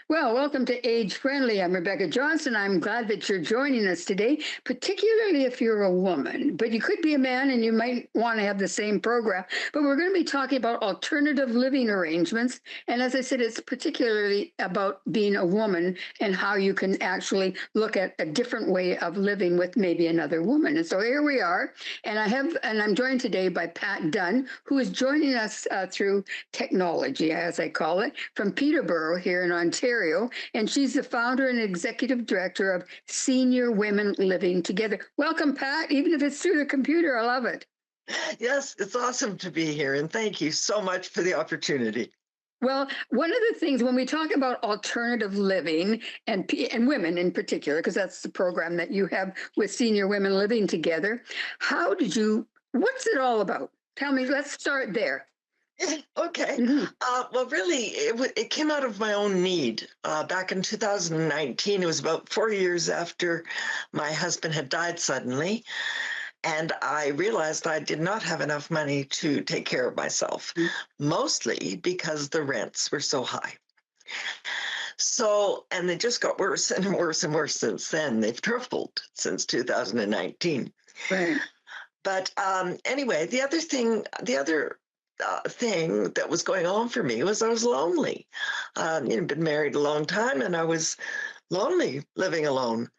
Well, welcome to Age Friendly. I'm Rebecca Johnson. I'm glad that you're joining us today, particularly if you're a woman. But you could be a man and you might want to have the same program. But we're going to be talking about alternative living arrangements. And as I said, it's particularly about being a woman and how you can actually look at a different way of living with maybe another woman. And so here we are. And I'm joined today by Pat Dunn, who is joining us through technology, as I call it, from Peterborough here in Ontario. And she's the founder and executive director of Senior Women Living Together. Welcome, Pat, even if it's through the computer. I love it. Yes, it's awesome to be here, and thank you so much for the opportunity. Well, one of the things when we talk about alternative living and women in particular, because that's the program that you have with Senior Women Living Together, what's it all about? Tell me, let's start there. Okay. Mhm. Well, really, it came out of my own need. Back in 2019, it was about 4 years after my husband had died suddenly, and I realized I did not have enough money to take care of myself, mostly because the rents were so high. So, and they just got worse and worse and worse since then. They've tripled since 2019. Right. But anyway, the other thing that was going on for me was I was lonely. Been married a long time, and I was lonely living alone.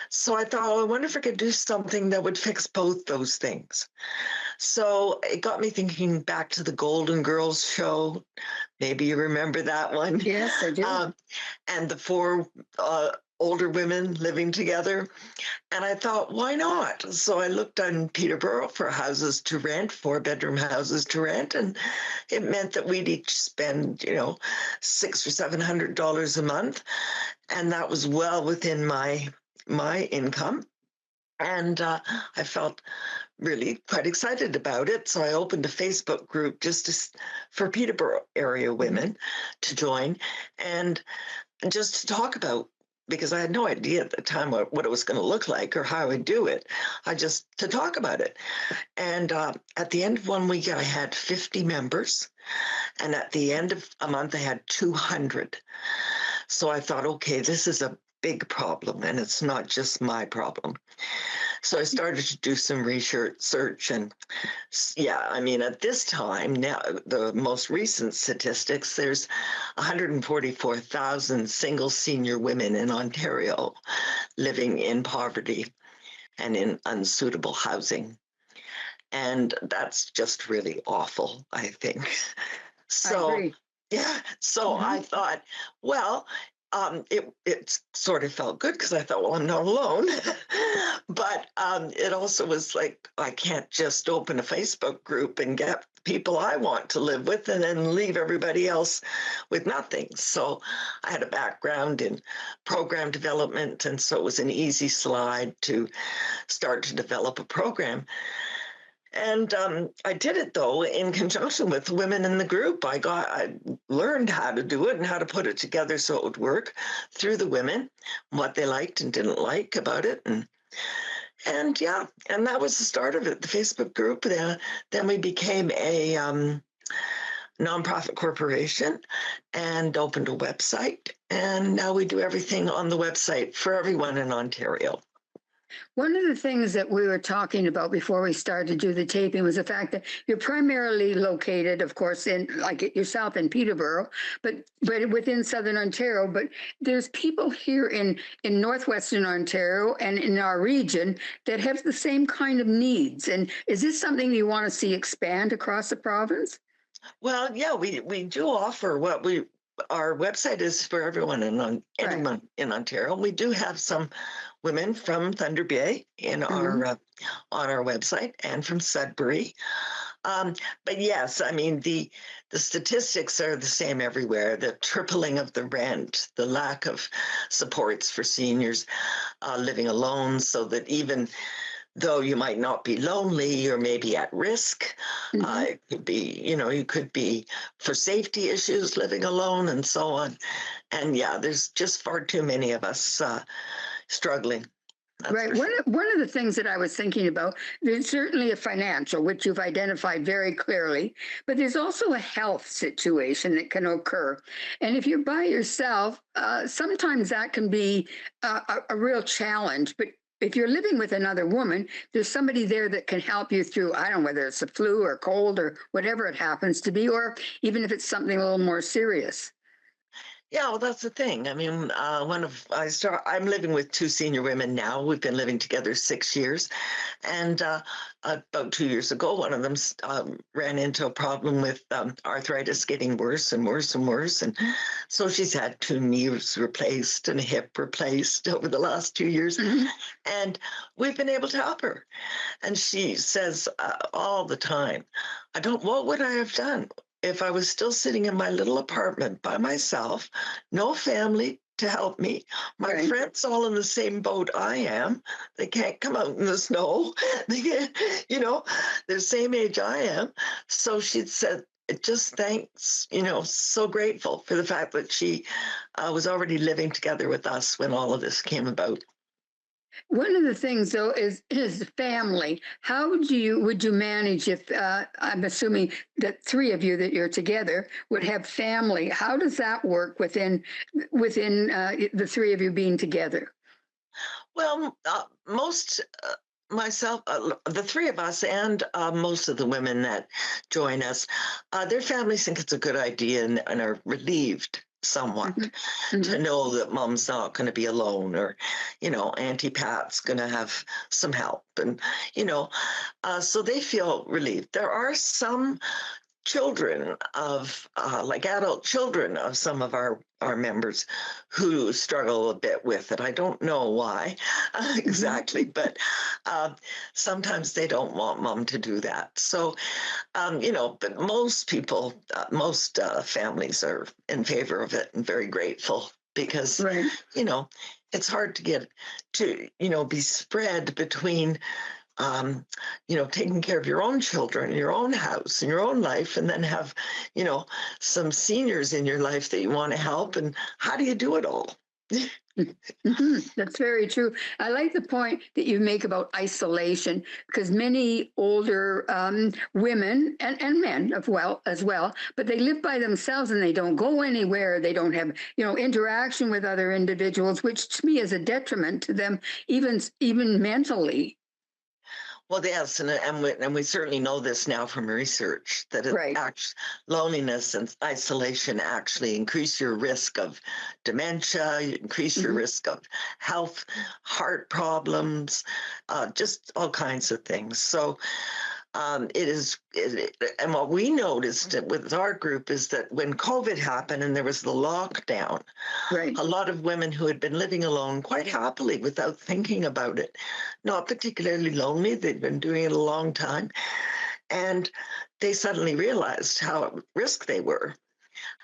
So I thought, oh, I wonder if I could do something that would fix both those things. So it got me thinking back to the Golden Girls show. Maybe you remember that one. Yes, I do. And the four older women living together. And I thought, why not? So I looked on Peterborough for houses to rent, 4-bedroom houses to rent, and it meant that we'd each spend, $600 or $700 a month, and that was well within my income. And I felt really quite excited about it. So I opened a Facebook group for Peterborough area women to join and just to talk about, because I had no idea at the time what it was going to look like or how I would do it. To talk about it. And at the end of 1 week, I had 50 members. And at the end of a month, I had 200. So I thought, okay, this is a big problem, and it's not just my problem. So I started to do some research, and at this time now, the most recent statistics, there's 144,000 single senior women in Ontario living in poverty and in unsuitable housing. And that's just really awful, I think. I So, agree. yeah, so Mhm. I thought, well, it sort of felt good because I thought, well, I'm not alone. But it also was like, I can't just open a Facebook group and get people I want to live with and then leave everybody else with nothing. So I had a background in program development, and so it was an easy slide to start to develop a program. And I did it though in conjunction with women in the group. I learned how to do it and how to put it together so it would work through the women, what they liked and didn't like about it, and yeah, and that was the start of it. The Facebook group. Then we became a nonprofit corporation and opened a website, and now we do everything on the website for everyone in Ontario. One of the things that we were talking about before we started to do the taping was the fact that you're primarily located, of course, in like yourself in Peterborough, but within Southern Ontario. But there's people here in Northwestern Ontario and in our region that have the same kind of needs. And is this something you want to see expand across the province? Well, yeah, we do offer our website is for everyone Right. anyone in Ontario. We do have some women from Thunder Bay in Mhm. our on our website and from Sudbury. Um, but yes, I mean the statistics are the same everywhere. The tripling of the rent, the lack of supports for seniors living alone, so that even though you might not be lonely, you're maybe at risk. Mhm. It could be, you could be for safety issues living alone and so on. And yeah, there's just far too many of us struggling. That's Right. for sure. One of the things that I was thinking about, there's certainly a financial, which you've identified very clearly, but there's also a health situation that can occur. And if you're by yourself, sometimes that can be a real challenge. But if you're living with another woman, there's somebody there that can help you through, I don't know, whether it's a flu or cold or whatever it happens to be, or even if it's something a little more serious. Yeah, well, that's the thing. I mean, I'm living with two senior women now. We've been living together 6 years, and about 2 years ago, one of them ran into a problem with arthritis getting worse and worse and worse, and so she's had two knees replaced and a hip replaced over the last 2 years, Mhm. and we've been able to help her. And she says all the time, I don't, what would I have done if I was still sitting in my little apartment by myself, no family to help me? My Right. friends all in the same boat I am. They can't come out in the snow. They can't, they're the same age I am. So she said, just thanks, so grateful for the fact that she was already living together with us when all of this came about. One of the things though is family. How would you manage if I'm assuming that three of you that you're together would have family? How does that work within the three of you being together? Well, most myself, the three of us, and most of the women that join us, their families think it's a good idea and are relieved somewhat Hmm. to Hmm. know that mom's not going to be alone, or, Auntie Pat's going to have some help. And, so they feel relieved. There are some children of like adult children of some of our members who struggle a bit with it. I don't know why Hmm. exactly, but uh, sometimes they don't want mom to do that. So but most people, most families are in favor of it and very grateful because Right. you know it's hard to get to be spread between taking care of your own children, your own house, and your own life, and then have, you know, some seniors in your life that you want to help. And how do you do it all? That's very true. I like the point that you make about isolation because many older women and men as well, but they live by themselves and they don't go anywhere. They don't have interaction with other individuals, which to me is a detriment to them, even mentally. Well, yes, and we certainly know this now from research that Right. loneliness and isolation actually increase your risk of dementia, you increase your Hmm. risk of health, heart problems, just all kinds of things. So and what we noticed with our group is that when COVID happened and there was the lockdown, Right. a lot of women who had been living alone quite happily without thinking about it, not particularly lonely, they'd been doing it a long time, and they suddenly realized how at risk they were.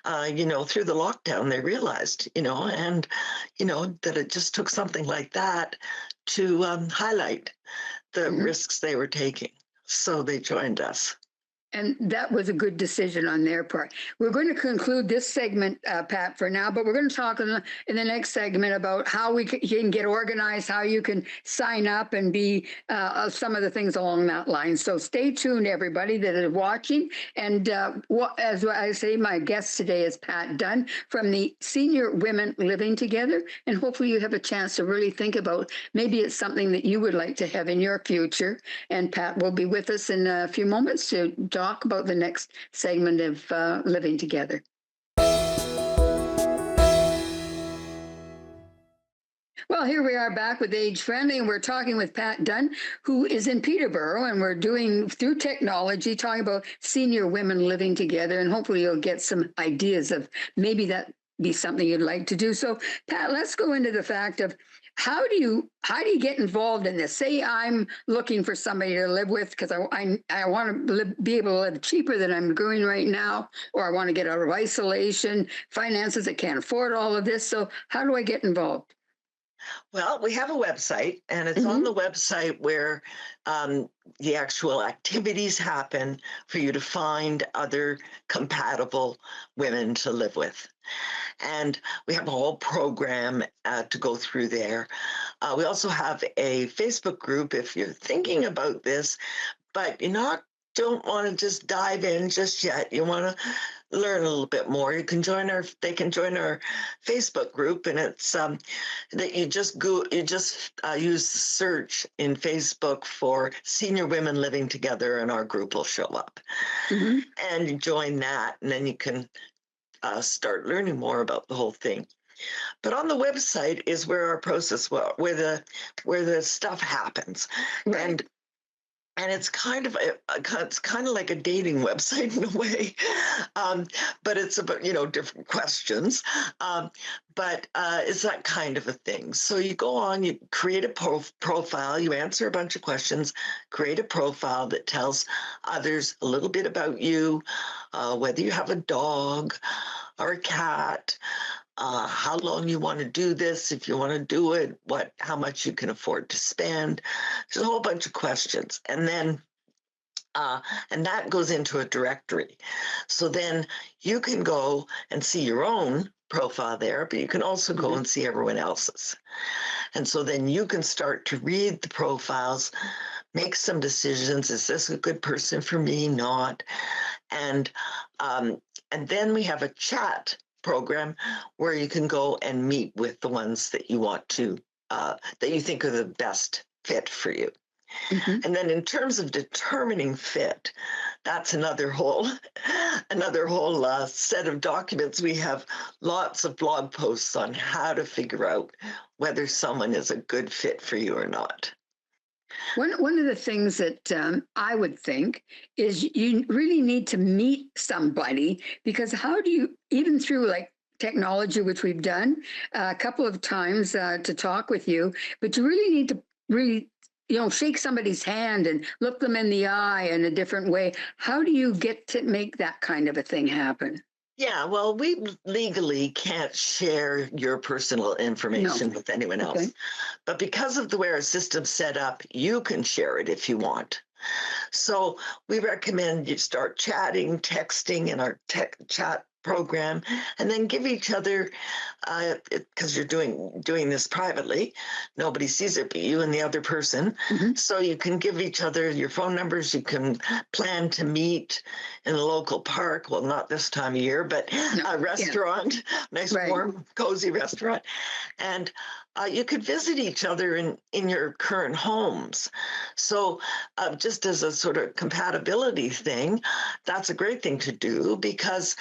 Through the lockdown, they realized, and, that it just took something like that to highlight the Mhm. risks they were taking. So they joined us. And that was a good decision on their part. We're going to conclude this segment, Pat, for now, but we're going to talk in the next segment about how you can get organized, how you can sign up and be some of the things along that line. So stay tuned, everybody that is watching. And as I say, my guest today is Pat Dunn from the Senior Women Living Together. And hopefully you have a chance to really think about maybe it's something that you would like to have in your future. And Pat will be with us in a few moments to talk about the next segment of Living Together. Well, here we are back with Age Friendly, and we're talking with Pat Dunn, who is in Peterborough, and we're doing through technology, talking about senior women living together, and hopefully you'll get some ideas of maybe that be something you'd like to do. So, Pat, let's go into the fact of how do you get involved in this? Say I'm looking for somebody to live with because I want to be able to live cheaper than I'm doing right now, or I want to get out of isolation, finances, I can't afford all of this. So, how do I get involved? Well, we have a website, and it's on Hmm. the website where um, the actual activities happen for you to find other compatible women to live with. And we have a whole program to go through there. We also have a Facebook group if you're thinking about this, but you're not don't want to just dive in just yet. You want to learn a little bit more. They can join our Facebook group, and it's that you just use the search in Facebook for senior women living together, and our group will show up. Hmm. And you join that, and then you can start learning more about the whole thing. But on the website is where our process, where the stuff happens, Right. and it's it's kind of like a dating website in a way, um, but it's about different questions, um, but it's that kind of a thing. So you go on, you create a profile, you answer a bunch of questions, create a profile that tells others a little bit about you, whether you have a dog or a cat, how long you want to do this, if you want to do it, how much you can afford to spend. There's a whole bunch of questions, uh, and that goes into a directory. So then you can go and see your own profile there, but you can also go Hmm. and see everyone else's. And so then you can start to read the profiles, make some decisions. Is this a good person for me? Not. And um, and then we have a chat program where you can go and meet with the ones that you want to that you think are the best fit for you. Hmm. And then in terms of determining fit, that's another whole set of documents. We have lots of blog posts on how to figure out whether someone is a good fit for you or not. One of the things that I would think is you really need to meet somebody, because how do you, even through like technology, which we've done a couple of times to talk with you, but you really need to really, shake somebody's hand and look them in the eye in a different way. How do you get to make that kind of a thing happen? Yeah, well, we legally can't share your personal No. information with anyone Okay. else. But because of the way our system's set up, you can share it if you want. So we recommend you start chatting, texting in our tech chat program, and then give each other, because you're doing this privately, nobody sees it but you and the other person. Hmm. So you can give each other your phone numbers. You can plan to meet in a local park. Well, not this time of year, but No. a Yeah. restaurant, nice Right. warm, cozy restaurant, and you could visit each other in your current homes. So, just as a sort of compatibility thing, that's a great thing to do because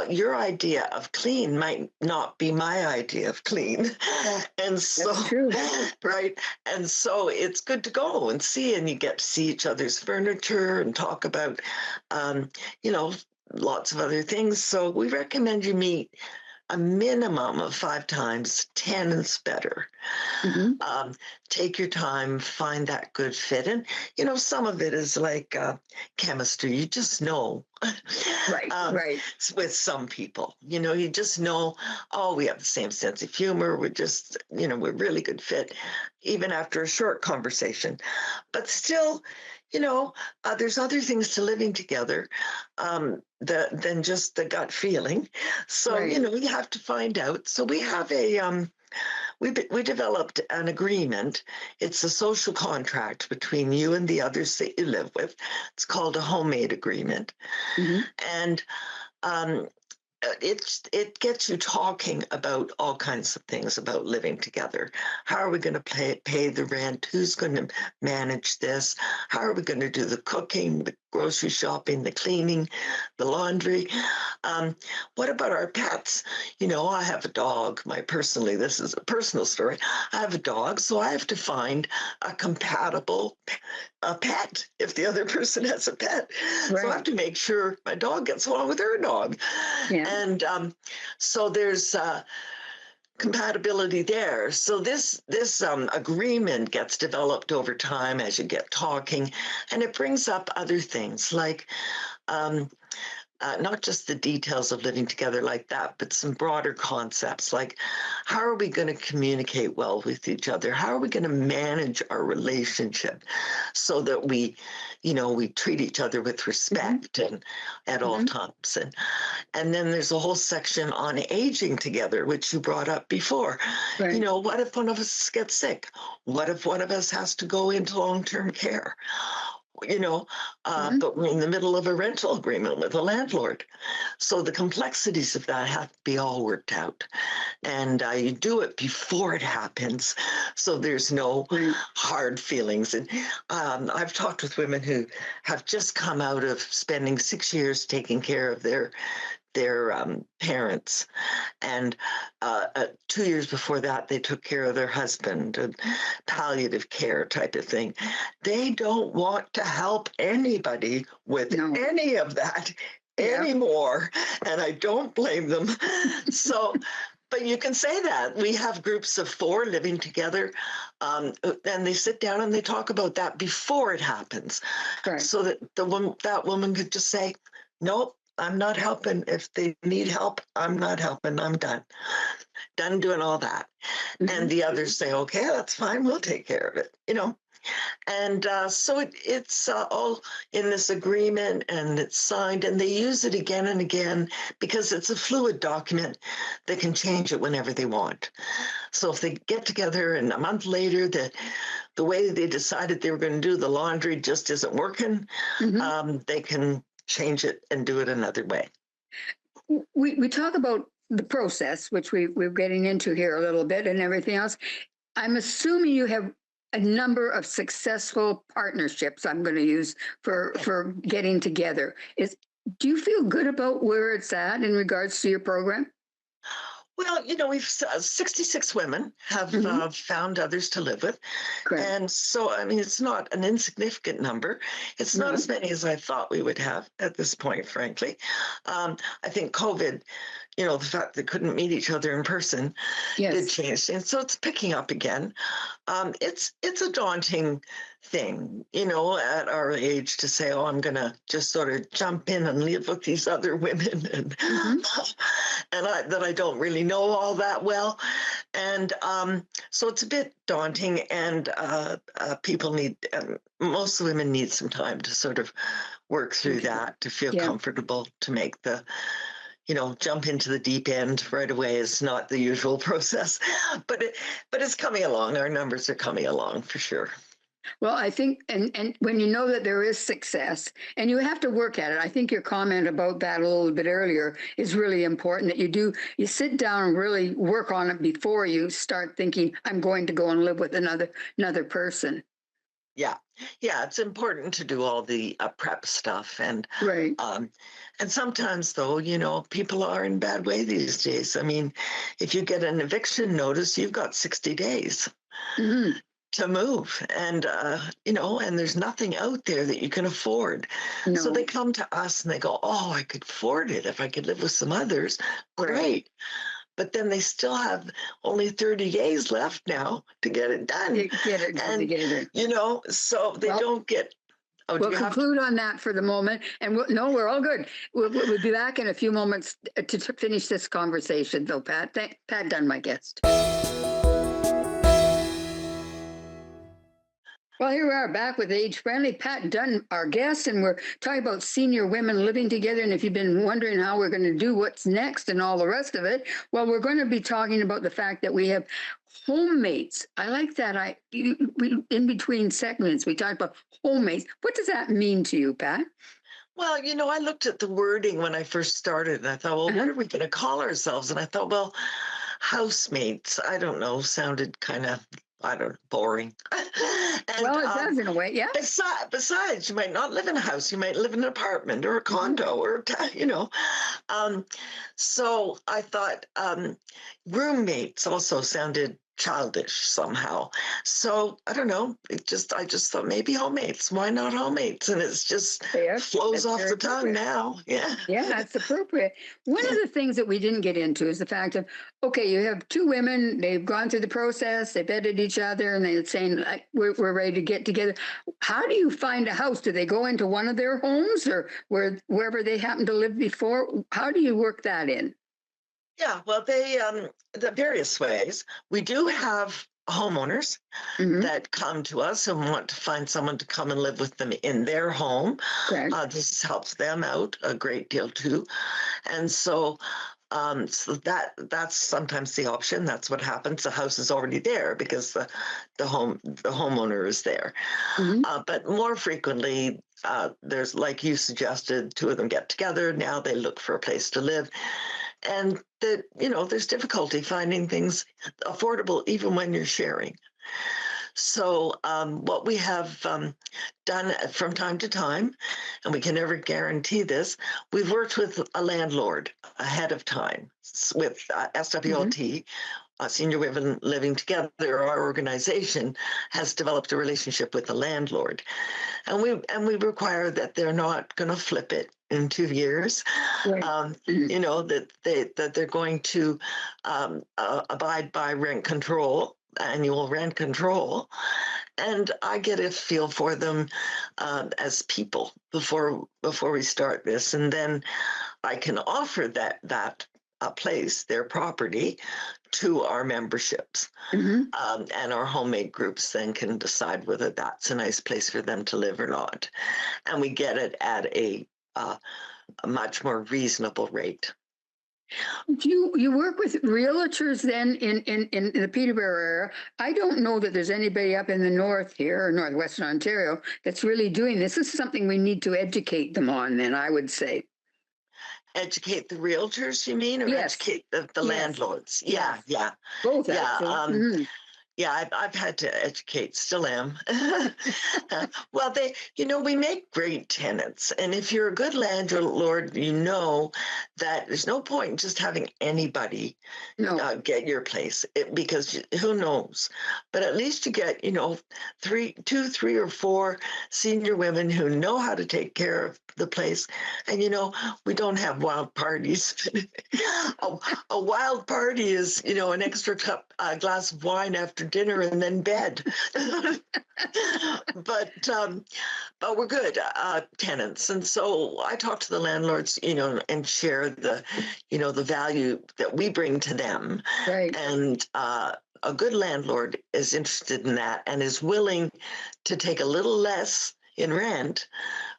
your idea of clean might not be my idea of clean. And so, That's true. right. And so it's good to go and see, and you get to see each other's furniture and talk about, um, you know, lots of other things. So we recommend you meet a minimum of 5 times. 10 is better. Hmm. um, Take your time, find that good fit. And, some of it is like chemistry. You just know Right. um, Right. with some people, you just know, oh, we have the same sense of humor. We're just, we're really good fit, even after a short conversation. But still, there's other things to living together than just the gut feeling. So, Right. you have to find out. So we have we developed an agreement. It's a social contract between you and the others that you live with. It's called a homemade agreement, Hmm. and um, it gets you talking about all kinds of things about living together. How are we going to pay the rent? Who's going to manage this? How are we going to do the cooking, the grocery shopping, the cleaning, the laundry? Um, what about our pets? I have a dog. This is a personal story. I have a dog, so I have to find a compatible a pet if the other person has a pet. So I have Right. to make sure my dog gets along with her dog. Yeah. And so there's compatibility there. So this agreement gets developed over time as you get talking, and it brings up other things like um, not just the details of living together like that, but some broader concepts like how are we going to communicate well with each other? How are we going to manage our relationship so that we treat each other with Hmm. respect and at all Hmm. times. And then there's a whole section on aging together, which you brought up before. Right. What if one of us gets sick? What if one of us has to go into long-term care? you know, Hmm. but we're in the middle of a rental agreement with a landlord. So the complexities of that have to be all worked out. And you do it before it happens. So there's no Right. hard feelings. And I've talked with women who have just come out of spending 6 years taking care of their parents. And 2 years before that, they took care of their husband and palliative care type of thing. They don't want to help anybody with No. any of that Yeah. anymore. And I don't blame them. So, but you can say that. We have groups of 4 living together, and they sit down and they talk about that before it happens, Right. so that that woman could just say, "Nope, I'm not helping. If they need help, I'm not helping. I'm done doing all that." And Hmm. the others say, "Okay, that's fine. We'll take care of it." And so it's all in this agreement and it's signed, and they use it again and again because it's a fluid document. They can change it whenever they want. So if they get together and a month later the way they decided they were going to do the laundry just isn't working, Hmm. they can change it and do it another way. We talk about the process, which we're getting into here a little bit, and everything else. I'm assuming you have a number of successful partnerships. I'm going to use for getting together. Is Do you feel good about where it's at in regards to your program? Well, we've 66 women have Hmm. found others to live with. Correct. And so, I mean, it's not an insignificant number. It's not as No. many as I thought we would have at this point, frankly. I think COVID, the fact they couldn't meet each other in person did Yes. change. And so it's picking up again. It's a daunting thing, at our age to say, "Oh, I'm gonna just sort of jump in and live with these other women," and Hmm. that I don't really know all that well, and so it's a bit daunting. And people need, most women need some time to sort of work through Okay. that, to feel Yeah. comfortable, to make jump into the deep end right away is not the usual process, but it's coming along. Our numbers are coming along for sure. Well, I think, and when you know that there is success, and you have to work at it, I think your comment about that a little bit earlier is really important. That you sit down and really work on it before you start thinking, "I'm going to go and live with another person." Yeah, yeah, it's important to do all the prep stuff, Right. um, and sometimes though, people are in bad way these days. I mean, if you get an eviction notice, you've got 60 days Hmm. to move, and there's nothing out there that you can afford. So they No. come to us and they go, "Oh, I could afford it if I could live with some others." Right. Great. But then they still have only 30 days left now to get it done. Get it And, together. so they Well, don't get, "Oh, do we'll you have to?" conclude on that for the moment, and no, we're all good. We'll be back in a few moments to finish this conversation, though. Pat Dunn, my guest. Well, here we are back with Age Friendly. Pat Dunn, our guest, and we're talking about senior women living together. And if you've been wondering how we're going to do what's next and all the rest of it, well, we're going to be talking about the fact that we have homemates. I like that. In between segments, we talked about homemates. What does that mean to you, Pat? Well, I looked at the wording when I first started and I thought, well, what Uh-huh. are we going to call ourselves? And I thought, well, housemates, I don't know, sounded kind of, I don't know, boring. and Well, it does in a way. Yeah. besides, you might not live in a house, you might live in an apartment or a Hmm. condo or, um, so I thought roommates also sounded childish somehow. So I don't know. I just thought maybe homemates. Why not homemates? And it's just Yeah, flows that's off very the tongue appropriate. now. Yeah. Yeah, that's appropriate. One of the things that we didn't get into is the fact of, okay, you have two women, they've gone through the process, they vetted each other, and they're saying, like, we're ready to get together. How do you find a house? Do they go into one of their homes or wherever they happen to live before? How do you work that in? Yeah, well, the various ways. We do have homeowners Hmm. that come to us and want to find someone to come and live with them in their home. Correct. This helps them out a great deal too. And so that's sometimes the option. That's what happens. The house is already there because the homeowner is there. Hmm. But more frequently, there's, like you suggested, two of them get together. Now they look for a place to live, and that, there's difficulty finding things affordable even when you're sharing. So what we have done from time to time, and we can never guarantee this, we've worked with a landlord ahead of time with Hmm. SWLT, Senior Women Living Together. Our organization has developed a relationship with the landlord, and we require that they're not going to flip it in 2 years. Right. Mhm. That they're going to abide by rent control, annual rent control, and I get a feel for them as people before we start this, and then I can offer that place, their property, to our memberships, Hmm. and our homemade groups then can decide whether that's a nice place for them to live or not, and we get it at uh, a much more reasonable rate. Do you work with realtors then in the Peterborough area? I don't know that there's anybody up in the north here or northwestern Ontario that's really doing this. This is something we need to educate them on, then I would say. Educate the realtors, you mean, or Yes, educate the yes, landlords? Yeah, yes. yeah, Both yeah. actually. Hmm. Yeah, I've had to educate, still am. Well, we make great tenants. And if you're a good landlord, you know that there's no point in just having anybody No, get your place because who knows? But at least you get, two, three, or four senior women who know how to take care of the place. And, we don't have wild parties. a, a wild party is, an extra glass of wine after dinner and then bed. but um, but we're good tenants, and so I talk to the landlords, and share the value that we bring to them, right. and a good landlord is interested in that and is willing to take a little less in rent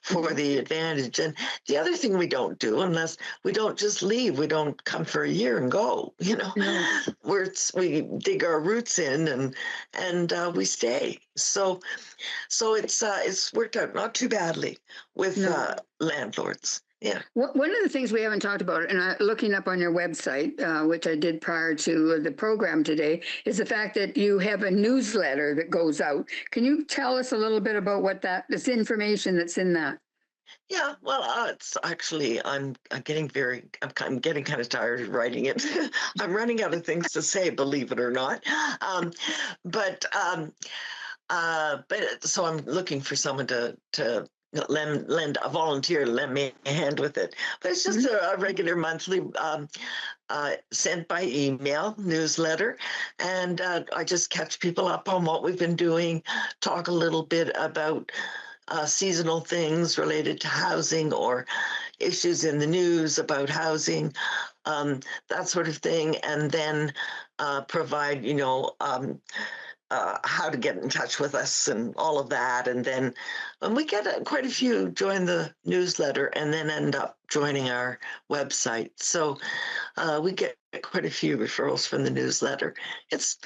for Mhm. the advantage. And the other thing we don't do, unless we don't just leave, we don't come for a year and go, No, we dig our roots in, and we stay. So it's worked out not too badly with no. landlords. Yeah. One of the things we haven't talked about, and looking up on your website, which I did prior to the program today, is the fact that you have a newsletter that goes out. Can you tell us a little bit about what this information that's in that? Yeah, well, it's actually I'm getting kind of tired of writing it. I'm running out of things to say, believe it or not. Um, but so I'm looking for someone to lend a volunteer to lend me a hand with it. But it's just Mhm. a regular monthly sent by email newsletter, and I just catch people up on what we've been doing, talk a little bit about seasonal things related to housing or issues in the news about housing, that sort of thing, and then provide, how to get in touch with us and all of that. And then we get quite a few join the newsletter and then end up joining our website. So we get quite a few referrals from the newsletter. It's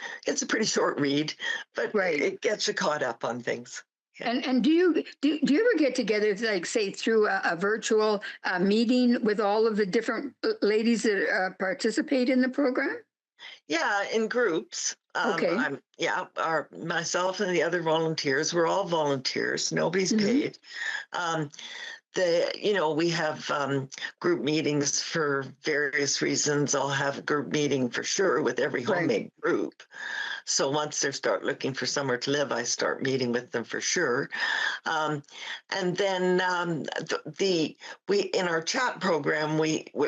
a pretty short read, but Right. it gets you caught up on things. Yeah. And do you ever get together, like say through a virtual meeting with all of the different ladies that participate in the program? Yeah, in groups. Okay. Our myself and the other volunteers, we're all volunteers. Nobody's Hmm. paid. Um, we have group meetings for various reasons. I'll have a group meeting for sure with every Right. homemade group. So once they start looking for somewhere to live, I start meeting with them for sure. And then we in our chat program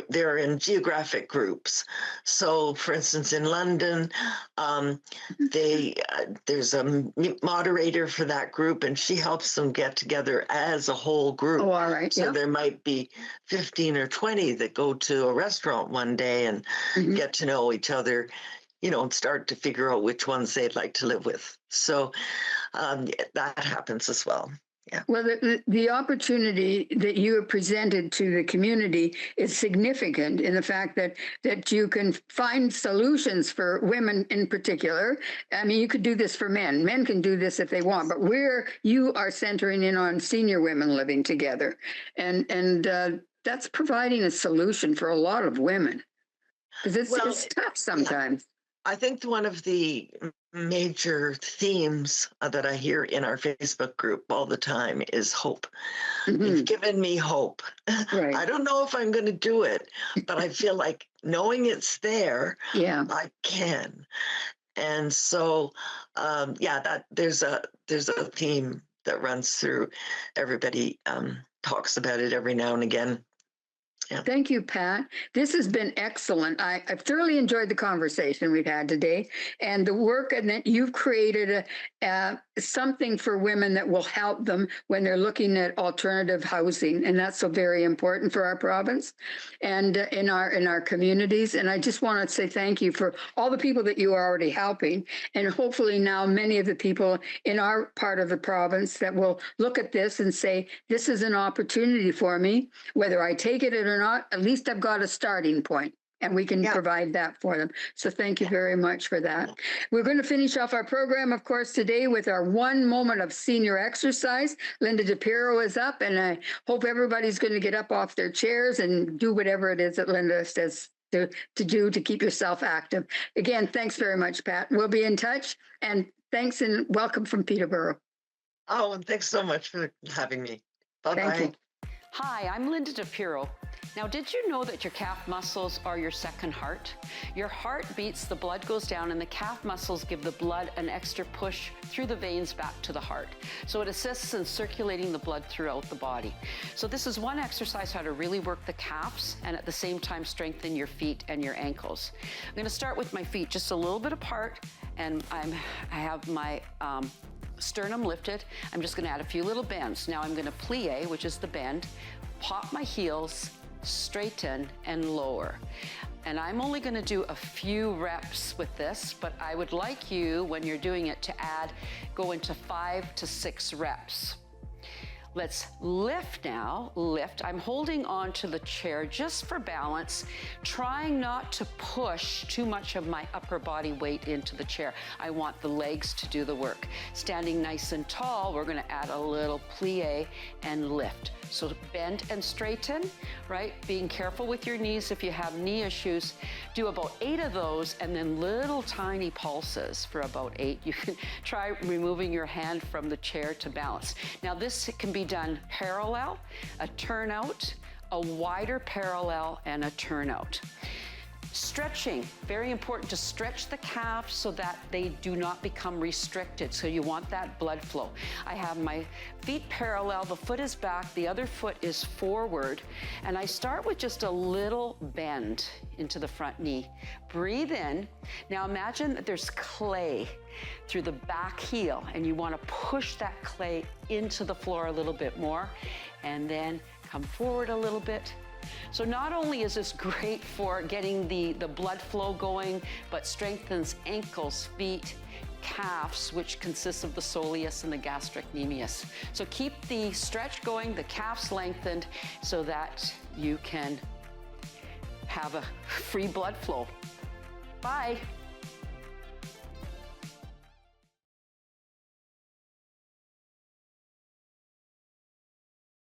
they're in geographic groups. So for instance, in London, there's a moderator for that group, and she helps them get together as a whole group. Oh, all right. So Yeah. there might be 15 or 20 that go to a restaurant one day and Mhm. get to know each other, and start to figure out which ones they'd like to live with. So that happens as well. Yeah. Well, the opportunity that you have presented to the community is significant in the fact that you can find solutions for women in particular. I mean, you could do this for men. Men can do this if they want, but you are centering in on senior women living together, and that's providing a solution for a lot of women because it's tough sometimes. I think one of the major themes that I hear in our Facebook group all the time is hope. Mhm. You've given me hope. Right. I don't know if I'm going to do it, but I feel like knowing it's there, Yeah. I can. And so, that there's a theme that runs through. Everybody talks about it every now and again. Yeah. Thank you, Pat. This has been excellent. I've thoroughly enjoyed the conversation we've had today and the work, and that you've created something for women that will help them when they're looking at alternative housing. And that's so very important for our province and in our communities. And I just want to say thank you for all the people that you are already helping. And hopefully now many of the people in our part of the province that will look at this and say, this is an opportunity for me, whether I take it or not, at least I've got a starting point, and we can provide that for them. So thank you very much for that. We're going to finish off our program, of course, today with our 1 moment of senior exercise. Linda DePiero is up, and I hope everybody's going to get up off their chairs and do whatever it is that Linda says to do to keep yourself active. Again, thanks very much, Pat. We'll be in touch, and thanks and welcome from Peterborough. Oh, and thanks so much for having me. Bye-bye. Thank you. Hi, I'm Linda DePiero. Now, did you know that your calf muscles are your second heart? Your heart beats, the blood goes down, and the calf muscles give the blood an extra push through the veins back to the heart. So it assists in circulating the blood throughout the body. So this is one exercise how to really work the calves and at the same time strengthen your feet and your ankles. I'm going to start with my feet just a little bit apart, and I have my sternum lifted. I'm just going to add a few little bends. Now I'm going to plie, which is the bend, pop my heels, straighten, and lower. And I'm only going to do a few reps with this, but I would like you, when you're doing it, to go into 5 to 6 reps. Let's lift now, lift. I'm holding on to the chair just for balance, trying not to push too much of my upper body weight into the chair. I want the legs to do the work. Standing nice and tall, we're gonna add a little plie and lift. So bend and straighten, right? Being careful with your knees if you have knee issues. Do about 8 of those and then little tiny pulses for about 8. You can try removing your hand from the chair to balance. Now this can be done parallel, a turnout, a wider parallel, and a turnout. Stretching, very important to stretch the calves so that they do not become restricted. So you want that blood flow. I have my feet parallel, the foot is back, the other foot is forward, and I start with just a little bend into the front knee. Breathe in. Now imagine that there's clay through the back heel, and you want to push that clay into the floor a little bit more, and then come forward a little bit. So not only is this great for getting the blood flow going, but strengthens ankles, feet, calves, which consists of the soleus and the gastrocnemius. So keep the stretch going, the calves lengthened, so that you can have a free blood flow. Bye.